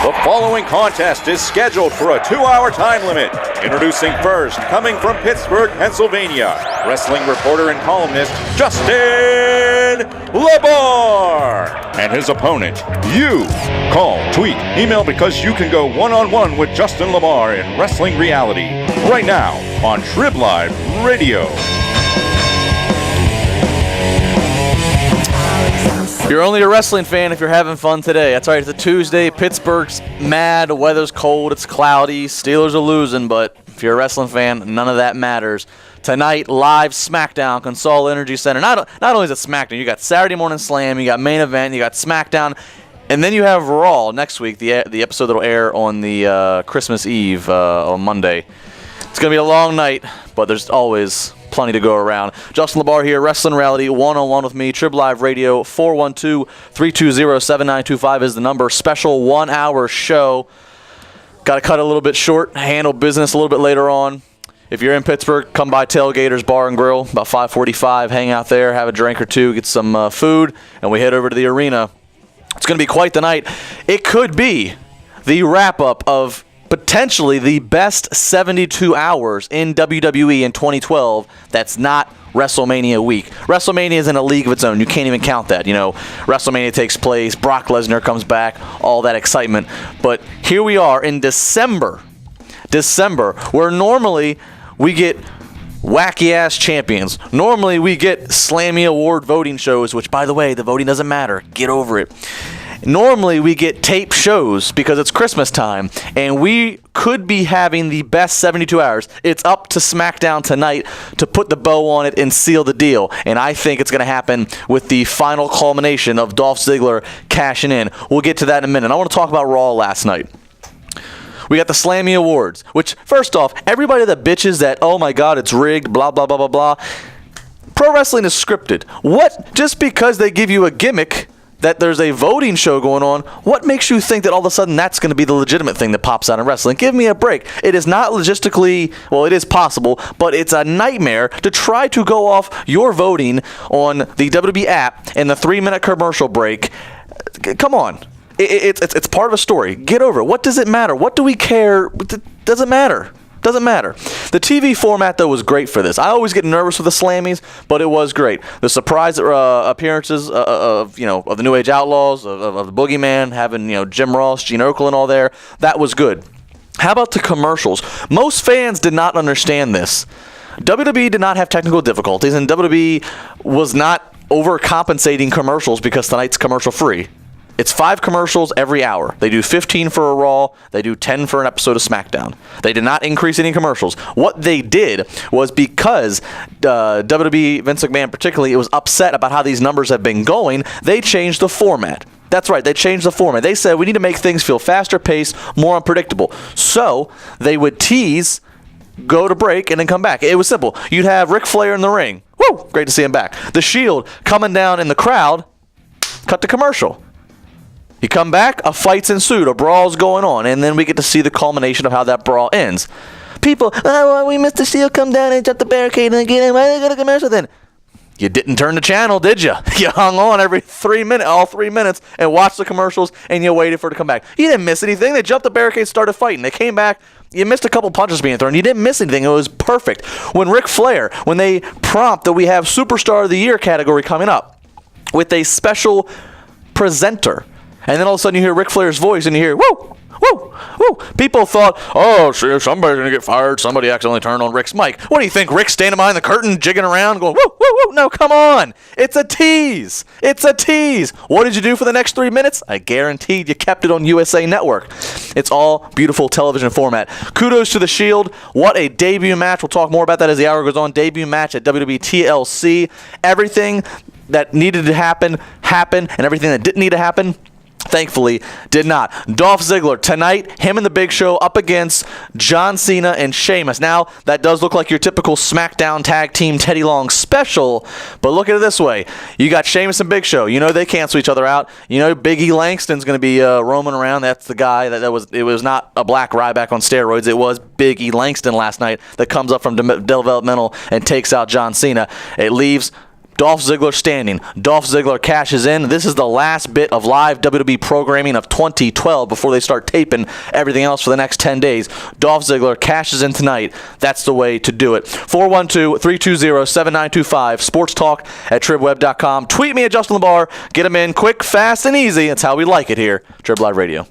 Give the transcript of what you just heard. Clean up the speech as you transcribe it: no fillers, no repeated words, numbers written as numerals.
The following contest is scheduled for a 2-hour time limit. Introducing first, coming from Pittsburgh, Pennsylvania, wrestling reporter and columnist Justin LaBar. And his opponent, you. Call, tweet, email because you can go one-on-one with Justin LaBar in Wrestling Reality. Right now on Trib Live Radio. You're only a wrestling fan if you're having fun today. That's right, it's a Tuesday. Pittsburgh's mad, the weather's cold, it's cloudy, Steelers are losing, but if you're a wrestling fan, none of that matters. Tonight, live SmackDown, Consol Energy Center. Not only is it SmackDown, you got Saturday Morning Slam, you got Main Event, you got SmackDown, and then you have Raw next week, the episode that will air on the Christmas Eve on Monday. It's going to be a long night, but there's always plenty to go around. Justin LaBar here, Wrestling Reality, one-on-one with me. Trib Live Radio, 412-320-7925 is the number. Special 1-hour show. Got to cut it a little bit short, handle business a little bit later on. If you're in Pittsburgh, come by Tailgaters Bar and Grill, about 5:45. Hang out there, have a drink or two, get some food, and we head over to the arena. It's going to be quite the night. It could be the wrap-up of potentially the best 72 hours in WWE in 2012 that's not WrestleMania week. WrestleMania is in a league of its own. You can't even count that. You know, WrestleMania takes place, Brock Lesnar comes back, all that excitement. But here we are in December, where normally we get wacky-ass champions. Normally we get Slammy Award voting shows, which, by the way, the voting doesn't matter. Get over it. Normally, we get tape shows because it's Christmas time, and we could be having the best 72 hours. It's up to SmackDown tonight to put the bow on it and seal the deal, and I think it's going to happen with the final culmination of Dolph Ziggler cashing in. We'll get to that in a minute. I want to talk about Raw last night. We got the Slammy Awards, which, first off, everybody that bitches that, oh my God, it's rigged, blah, blah, blah, blah, blah. Pro wrestling is scripted. What? Just because they give you a gimmick that there's a voting show going on, what makes you think that all of a sudden that's going to be the legitimate thing that pops out in wrestling? Give me a break. It is not logistically, well, it is possible, but it's a nightmare to try to go off your voting on the WWE app in the 3-minute commercial break. Come on. It's part of a story. Get over it. What does it matter? What do we care? It doesn't matter. Doesn't matter. The TV format, though, was great for this. I always get nervous with the Slammies, but it was great. The surprise appearances of the New Age Outlaws, of the Boogeyman, having Jim Ross, Gene Okerlund all there, that was good. How about the commercials? Most fans did not understand this. WWE did not have technical difficulties, and WWE was not overcompensating commercials because tonight's commercial free. It's 5 commercials every hour. They do 15 for a Raw. They do 10 for an episode of SmackDown. They did not increase any commercials. What they did was because WWE, Vince McMahon particularly, was upset about how these numbers have been going, they changed the format. That's right, they changed the format. They said we need to make things feel faster paced, more unpredictable. So they would tease, go to break, and then come back. It was simple. You'd have Ric Flair in the ring. Woo! Great to see him back. The Shield coming down in the crowd. Cut to commercial. You come back, a fight's ensued, a brawl's going on, and then we get to see the culmination of how that brawl ends. People, we missed the Shield come down and jump the barricade and again, why did they go to commercial then? You didn't turn the channel, did you? You hung on all 3 minutes, and watched the commercials, and you waited for it to come back. You didn't miss anything. They jumped the barricade, started fighting. They came back. You missed a couple punches being thrown. You didn't miss anything. It was perfect. When Ric Flair, when they prompt that we have Superstar of the Year category coming up with a special presenter, and then all of a sudden you hear Ric Flair's voice and you hear, woo, woo, woo. People thought, oh, somebody's going to get fired. Somebody accidentally turned on Rick's mic. What do you think? Rick's standing behind the curtain, jigging around, going, woo, woo, woo. No, come on. It's a tease. It's a tease. What did you do for the next 3 minutes? I guaranteed you kept it on USA Network. It's all beautiful television format. Kudos to the Shield. What a debut match. We'll talk more about that as the hour goes on. Debut match at WWE TLC. Everything that needed to happen, happened, and everything that didn't need to happen, thankfully, did not. Dolph Ziggler, tonight, him and the Big Show up against John Cena and Sheamus. Now, that does look like your typical SmackDown Tag Team Teddy Long special, but look at it this way. You got Sheamus and Big Show. You know they cancel each other out. You know Big E Langston's going to be roaming around. That's the guy it was not a black Ryback on steroids. It was Big E Langston last night that comes up from developmental and takes out John Cena. It leaves Dolph Ziggler standing. Dolph Ziggler cashes in. This is the last bit of live WWE programming of 2012 before they start taping everything else for the next 10 days. Dolph Ziggler cashes in tonight. That's the way to do it. 412-320-7925. Sports Talk at tribweb.com. Tweet me at Justin LeBar. Get them in quick, fast, and easy. That's how we like it here. Trib Live Radio.